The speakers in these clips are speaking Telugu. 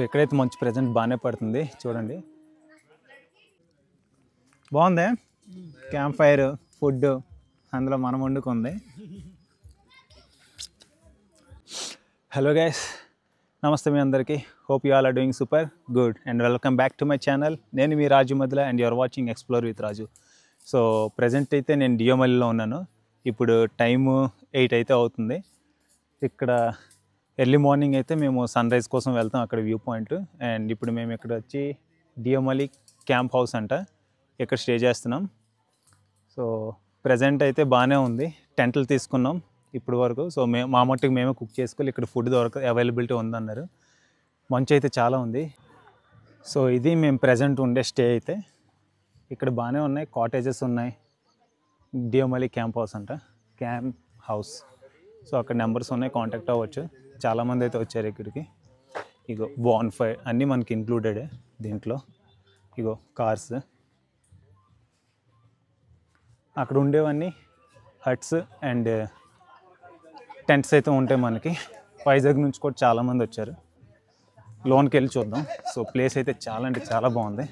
ఎక్కడైతే మంచి ప్రెజెంట్ బాగానే పడుతుంది చూడండి. బాగుంది క్యాంప్ ఫైర్ ఫుడ్ అందులో మనం వండుకుంది. హలో గైస్, నమస్తే మీ అందరికీ. Hope you all are doing super good and welcome back to my channel. నేను మీ Raju Madhula and you're watching explore with Raju. So present అయితే నేను డియోమల్లిలో ఉన్నాను. ఇప్పుడు టైము 8 అయితే అవుతుంది. ఇక్కడ ఎర్లీ మార్నింగ్ అయితే మేము సన్ రైజ్ కోసం వెళ్తాం, అక్కడ వ్యూ పాయింట్. అండ్ ఇప్పుడు మేము ఇక్కడ వచ్చి డియోమల్లి క్యాంప్ హౌస్ అంట, ఇక్కడ స్టే చేస్తున్నాం. సో ప్రజెంట్ అయితే బాగానే ఉంది, టెంట్లు తీసుకున్నాం ఇప్పుడు వరకు. సో మా మట్టుకు మేమే కుక్ చేసుకోవాలి, ఇక్కడ ఫుడ్ అవైలబిలిటీ ఉందన్నారు. మంచు అయితే చాలా ఉంది. సో ఇది మేము ప్రజెంట్ ఉండే స్టే అయితే. ఇక్కడ బాగానే ఉన్నాయి, కాటేజెస్ ఉన్నాయి. డియోమల్లి క్యాంప్ హౌస్ అంట, క్యాంప్ హౌస్. సో అక్కడ నెంబర్స్ ఉన్నాయి, కాంటాక్ట్ అవ్వచ్చు. చాలామంది అయితే వచ్చారు ఇక్కడికి. ఇగో బాన్ ఫైర్ అన్నీ మనకి ఇంక్లూడెడే దీంట్లో. ఇగో కార్స్, అక్కడ ఉండేవన్నీ హట్స్ అండ్ టెంట్స్ అయితే ఉంటాయి మనకి. వైజాగ్ నుంచి కూడా చాలామంది వచ్చారు. లోన్కి వెళ్ళి చూద్దాం. సో ప్లేస్ అయితే చాలా అంటే చాలా బాగుంది.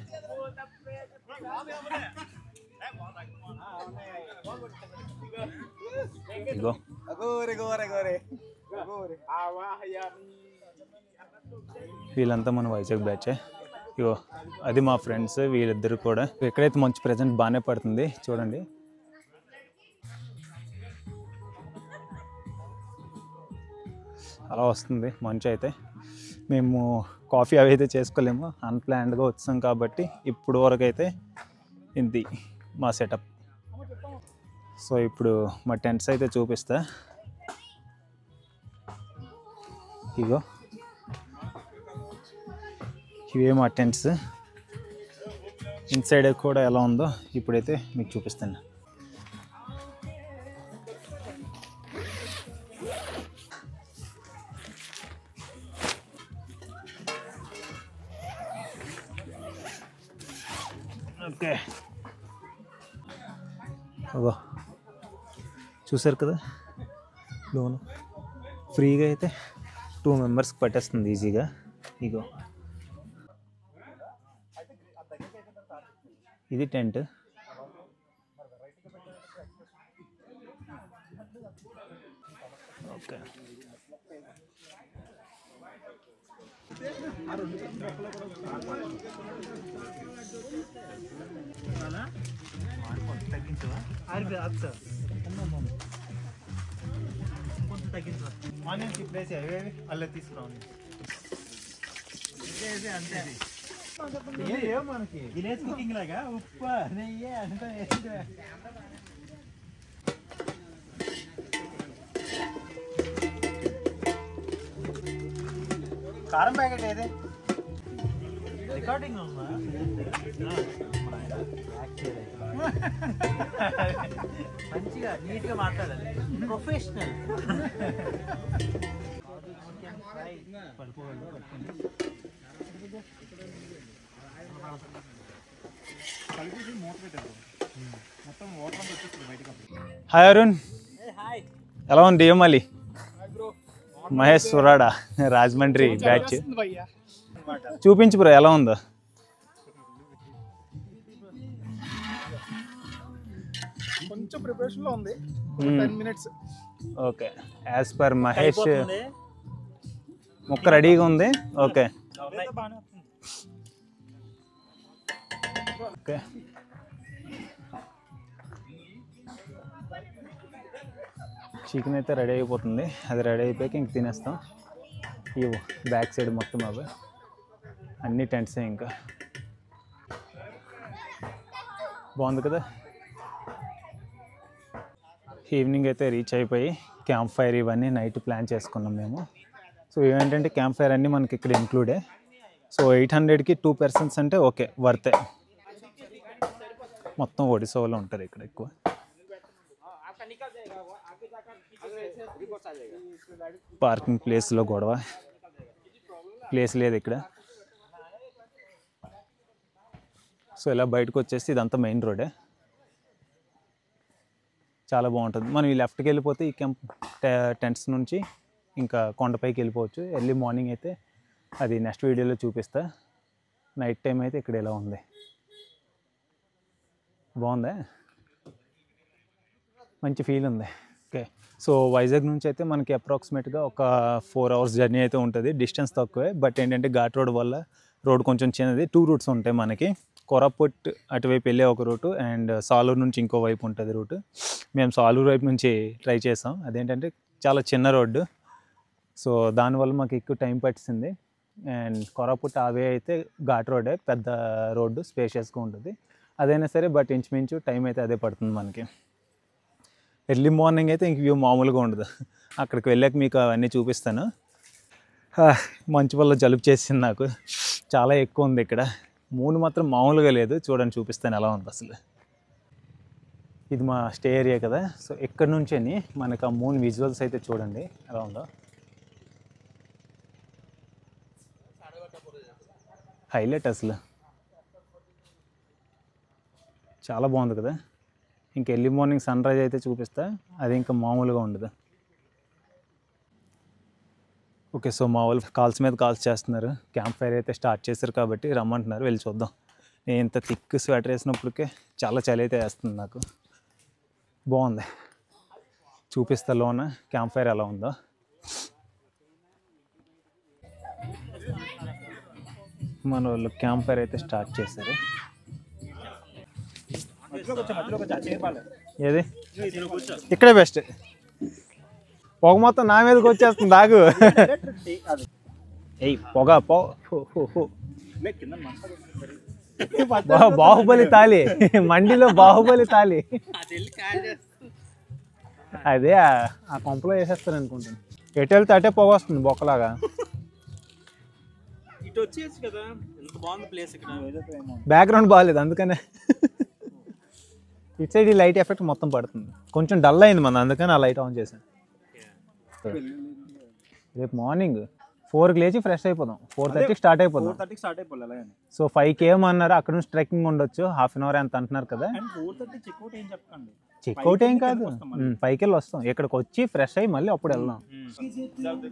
ఇగో వీళ్ళంతా మన వైజాగ్ బ్యాచే. ఇగో అది మా ఫ్రెండ్స్, వీళ్ళిద్దరు కూడా. ఎక్కడైతే మంచి ప్రెజెంట్ బాగానే పడుతుంది చూడండి. అలా వస్తుంది మంచు అయితే. మేము కాఫీ అవి అయితే చేసుకోలేము, అన్ప్లాన్డ్గా వచ్చాం కాబట్టి ఇప్పుడు వరకు అయితే ఇది మా సెటప్. సో ఇప్పుడు మా టెంట్స్ అయితే చూపిస్తా. ఇగో ఇవే మా టెంట్స్. ఇన్సైడ్ కూడా ఎలా ఉందో ఇప్పుడైతే మీకు చూపిస్తాను. ఓకే, అగో చూసారు కదా, లోను ఫ్రీగా అయితే 2 మెంబర్స్కి పట్టేస్తుంది ఈజీగా. ఇగో ఇది టెంట్. ఓకే, అలా తీసుకురావాలి. మనకి విలేజ్ కుకింగ్ లాగా ఉప్పు నెయ్యి అంతా కారం ప్యాకెట్ ఏదే రికార్డింగ్ మంచిగా నీట్గా మాట్లాడాలి, ప్రొఫెషనల్. హాయ్ అరుణ్, ఎలా ఉంది డియోమల్లి? మహేష్ సురాడా రాజమండ్రి బ్యాచ్. చూపించు బ్రో ఎలా ఉందో. కొంచెం ప్రిపరేషన్ లో ఉంది, 10 minutes. Okay, as per Mahesh ముక్క రెడీగా ఉంది. ఓకే ఓకే, చికెన్ అయితే రెడీ అయిపోతుంది. అది రెడీ అయిపోయాక ఇంక తినేస్తాం. ఇవ్వు బ్యాక్ సైడ్ మొత్తం అవి అన్ని టెంట్సే. ఇంకా బాగుంది కదా. ఈవినింగ్ అయితే రీచ్ అయిపోయి క్యాంప్ ఫైర్ ఇవన్నీ నైట్ ప్లాన్ చేసుకున్నాం మేము. సో ఏంటంటే క్యాంప్ ఫైర్ అన్నీ మనకి ఇక్కడ ఇంక్లూడే. సో 800కి 2 persons అంటే ఓకే, వర్తే. మొత్తం ఒడిశా వాళ్ళు ఉంటారు ఇక్కడ ఎక్కువ. పార్కింగ్ ప్లేస్లో గొడవ, ప్లేస్ లేదు ఇక్కడ. సో ఇలా బయటకు వచ్చేసి ఇదంతా మెయిన్ రోడే, చాలా బాగుంటుంది. మనం ఈ లెఫ్ట్కి వెళ్ళిపోతే ఈ క్యాంప్ టెంట్స్ నుంచి ఇంకా కొండపైకి వెళ్ళిపోవచ్చు. ఎర్లీ మార్నింగ్ అయితే అది నెక్స్ట్ వీడియోలో చూపిస్తా. నైట్ టైం అయితే ఇక్కడ ఇలా ఉంది, బాగుందా, మంచి ఫీల్ ఉంది. ఓకే, సో వైజాగ్ నుంచి అయితే మనకి అప్రాక్సిమేట్గా ఒక 4 hours జర్నీ అయితే ఉంటుంది. డిస్టెన్స్ తక్కువే, బట్ ఏంటంటే ఘాట్ రోడ్ వల్ల రోడ్ కొంచెం చిన్నది. 2 routes ఉంటాయి మనకి. కోరాపుట్ అటువైపు వెళ్ళే ఒక రూటు అండ్ సాలూరు నుంచి ఇంకో వైపు ఉంటుంది రూటు. మేము సాలూరు వైపు నుంచి ట్రై చేసాం. అదేంటంటే చాలా చిన్న రోడ్డు, సో దానివల్ల మాకు ఎక్కువ టైం పట్టింది. అండ్ కోరాపుట్ అవే అయితే ఘాట్ రోడే, పెద్ద రోడ్డు, స్పేషియస్గా ఉంటుంది. అదైనా సరే బట్ ఇంచుమించు టైం అయితే అదే పడుతుంది మనకి. ఎర్లీ మార్నింగ్ అయితే ఇంక వ్యూ మామూలుగా ఉండదు. అక్కడికి వెళ్ళాక మీకు అవన్నీ చూపిస్తాను. మంచు వల్ల జలుబు చేసింది నాకు, చాలా ఎక్కువ ఉంది ఇక్కడ. మూన్ మాత్రం మామూలుగా లేదు, చూడండి చూపిస్తాను ఎలా ఉంది అసలు. ఇది మా స్టే ఏరియా కదా, సో ఇక్కడ నుంచి మనకు ఆ మూన్ విజువల్స్ అయితే చూడండి ఎలా ఉందో. హైలైట్ అసలు, చాలా బాగుంది కదా. ఇంక ఎర్లీ మార్నింగ్ సన్ రైజ్ అయితే చూపిస్తా, అది ఇంకా మామూలుగా ఉండదు. ఓకే, సో మా వాళ్ళు కాల్స్ మీద కాల్స్ చేస్తున్నారు. క్యాంప్ ఫైర్ అయితే స్టార్ట్ చేశారు కాబట్టి రమ్మంటున్నారు, వెళ్ళి చూద్దాం. నేను ఇంత థిక్ స్వెటర్ వేసినప్పటికే చాలా చలి అయితే వేస్తుంది నాకు. బాగుంది, చూపిస్తా లోన క్యాంప్ ఫైర్ ఎలా ఉందో. మన వాళ్ళు క్యాంప్ ఫైర్ అయితే స్టార్ట్ చేశారు. ఏది ఇక్కడే బెస్ట్. పొగ మొత్తం నా మీదకి వచ్చేస్తుంది, దాగు. పొగ బాహుబలి తాలి, మండిలో బాహుబలి తాలి. అదే ఆ కొంపలో వేసేస్తారు అనుకుంటాను. ఎటు వెళ్తే అటే పొగ వస్తుంది బొక్కలాగా. బ్యాక్గ్రౌండ్ బాగాలేదు అందుకనే. ఇటు సైడ్ ఈ లైట్ ఎఫెక్ట్ మొత్తం పడుతుంది. కొంచెం డల్ అయింది మన, అందుకని ఆ లైట్ ఆన్ చేశాను. రేపు మార్నింగ్ 4కి లేచి ఫ్రెష్ అయిపోదాం. 4:30కి స్టార్ట్ అయిపోదాం. సో 5 km అన్నారు, అక్కడ నుంచి ట్రెక్కింగ్ ఉండొచ్చు. 1/2 hour ఎంత అంటున్నారు కదా. చెక్అవుట్ ఏం కాదు, 5కి వెళ్ళి వస్తాం. ఇక్కడికి వచ్చి ఫ్రెష్ అయ్యి మళ్ళీ అప్పుడు వెళ్దాం.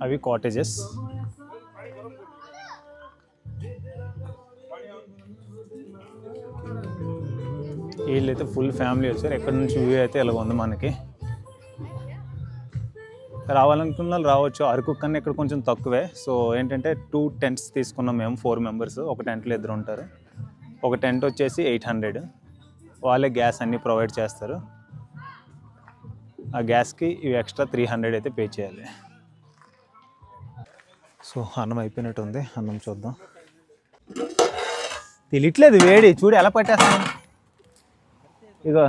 అవి కాటేజెస్. వీళ్ళైతే ఫుల్ ఫ్యామిలీ వచ్చారు. ఎక్కడి నుంచి వ్యూ అయితే ఇలా ఉంది మనకి. రావాలనుకున్న వాళ్ళు రావచ్చు. అరకు కన్నా ఇక్కడ కొంచెం తక్కువే. సో ఏంటంటే 2 tents తీసుకున్నాం మేము, 4 members. ఒక టెంట్లో 2 ఉంటారు. ఒక టెంట్ వచ్చేసి 800. వాళ్ళే గ్యాస్ అన్నీ ప్రొవైడ్ చేస్తారు. ఆ గ్యాస్కి ఇవి ఎక్స్ట్రా 300 అయితే పే చేయాలి. సో అన్నం అయిపోయినట్టు ఉంది, అన్నం చూద్దాం. తెలియట్లేదు వేడి, చూడు ఎలా పట్టేస్తాను. ఇగో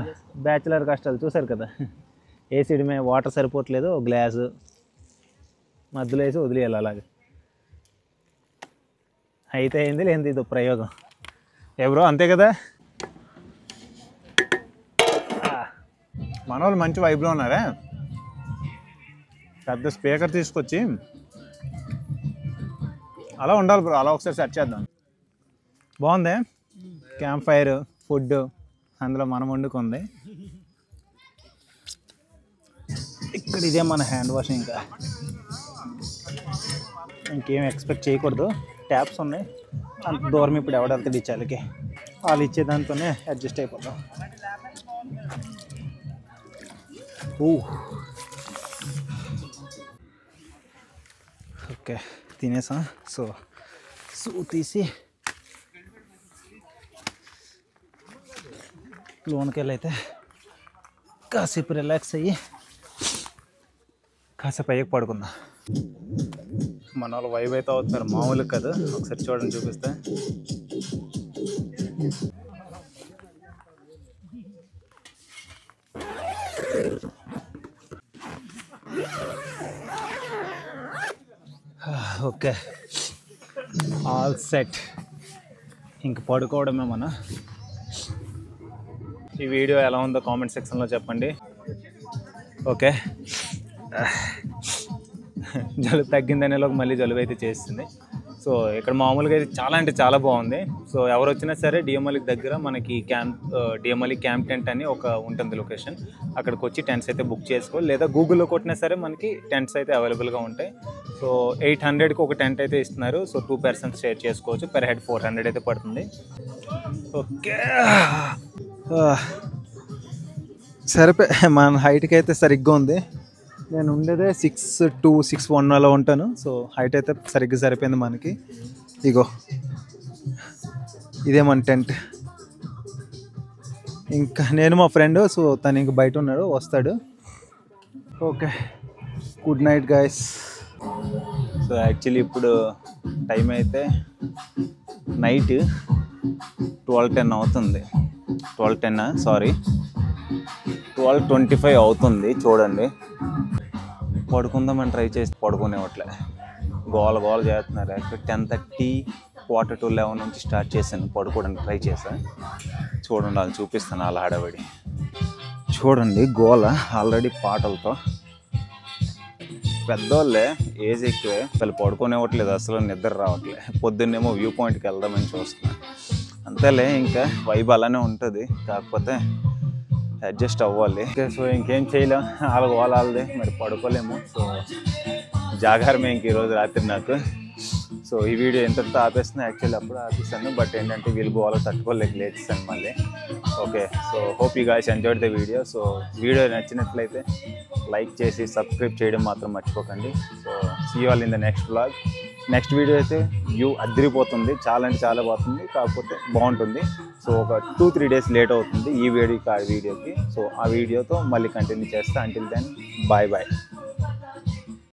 బ్యాచులర్ కష్టాలు చూసారు కదా. ఏసీడ్ మీద వాటర్ సరిపోవట్లేదు, గ్లాసు మధ్యలో వేసి వదిలేయాలి అలాగే. అయితే అయింది, లేనిది ఇది ప్రయోగం. ఎవరో అంతే కదా. మన వాళ్ళు మంచి వైబ్లో ఉన్నారా. పెద్ద స్పీకర్ తీసుకొచ్చి అలా ఉండాలి బ్రో, అలా ఒకసారి సెట్ చేద్దాం. బాగుంది క్యాంప్ ఫైర్, ఫుడ్ అందులో మనం వండుకుంది. ఇక్కడ ఇదే మన హ్యాండ్ వాష్. ఇంకా ఇంకేం ఎక్స్పెక్ట్ చేయకూడదు. ట్యాప్స్ ఉన్నాయి, అంత దూరం ఇప్పుడు ఎవడెళ్తాడు ఈ చలికి. వాళ్ళు ఇచ్చే దాంతోనే అడ్జస్ట్ అయిపోతాం. ఓకే తినేసా. సో తీసి లోనికి వెళ్ళైతే కాసేపు రిలాక్స్ అయ్యి కాసేపు అయ్యాక పడుకుందాం. మన వాళ్ళు వైబ్ అయితే అవుతున్నారు, మామూలు కాదు. ఒకసారి చూడండి, చూపిస్తే. Okay all set. ఇంక పడుకోవడమే మన. ఈ వీడియో ఎలా ఉందో కామెంట్ సెక్షన్లో చెప్పండి. ఓకే, జలుబు తగ్గిందనేలోకి మళ్ళీ జలుబు అయితే చేస్తుంది. సో ఇక్కడ మామూలుగా అయితే చాలా అంటే చాలా బాగుంది. సో ఎవరు వచ్చినా సరే డిఎంఎల్కి దగ్గర మనకి డిఎంఎల్ క్యాంప్ టెంట్ అని ఒక ఉంటుంది లొకేషన్. అక్కడికి వచ్చి టెంట్స్ అయితే బుక్ చేసుకోవాలి, లేదా గూగుల్లో కొట్టినా సరే మనకి టెంట్స్ అయితే అవైలబుల్గా ఉంటాయి. సో 800కి ఒక టెంట్ అయితే ఇస్తున్నారు. సో 2 persons షేర్ చేసుకోవచ్చు. పెర్ హెడ్ 400 అయితే పడుతుంది. ఓకే, సరిపే మన హైట్కి అయితే సరిగ్గా ఉంది. నేను ఉండేదే 6'2", 6'1" అలా ఉంటాను. సో హైట్ అయితే సరిగ్గా సరిపోయింది మనకి. ఇగో ఇదే మన టెంట్. ఇంకా నేను మా ఫ్రెండ్, సో తను ఇంక బయట ఉన్నాడు, వస్తాడు. Okay, good night guys. So actually ఇప్పుడు టైం అయితే నైట్ 12:10 అవుతుంది. 12:25 అవుతుంది. చూడండి, పడుకుందామని ట్రై చేసి పడుకునేవట్లే, గోల చేస్తున్నారు. 10:30, 11:45 నుంచి స్టార్ట్ చేశాను పడుకోవడానికి ట్రై చేశాను. చూడండి, వాళ్ళు చూపిస్తాను అలా ఆడబడి. చూడండి గోల ఆల్రెడీ పాటలతో. పెద్దోళ్ళే, ఏజ్ ఎక్కువే, వాళ్ళు పడుకునేవట్లేదు, అసలు నిద్ర రావట్లే. పొద్దున్నేమో వ్యూ పాయింట్కి వెళ్దామని చూస్తున్నాను. అంతేలే, ఇంకా వైబ్ అలానే ఉంటుంది, కాకపోతే అడ్జస్ట్ అవ్వాలి. సో ఇంకేం చేయలేం, వాళ్ళదే మరి పడుకోలేము. సో జాగారమే ఇంక ఈరోజు రాత్రి నాకు. సో ఈ వీడియో ఎంతటితో ఆపేస్తున్నా, యాక్చువల్లీ అప్పుడు ఆపేస్తాను, బట్ ఏంటంటే వీళ్ళు గోవాలో తట్టుకోలేక లేచేస్తాను మళ్ళీ. Okay, so hope you guys enjoyed the video. So video నచ్చినట్లయితే లైక్ చేసి సబ్స్క్రైబ్ చేయడం మాత్రం మర్చిపోకండి. So see you all in the next vlog. Next video అయితే వ్యూ అదిరిపోతుంది, చాలా అంటే చాలా బాగుంది, కాకపోతే బాగుంటుంది. సో ఒక 2-3 days లేట్ అవుతుంది ఈ వీడియోకి. సో ఆ వీడియోతో మళ్ళీ కంటిన్యూ చేస్తా. Until then bye bye.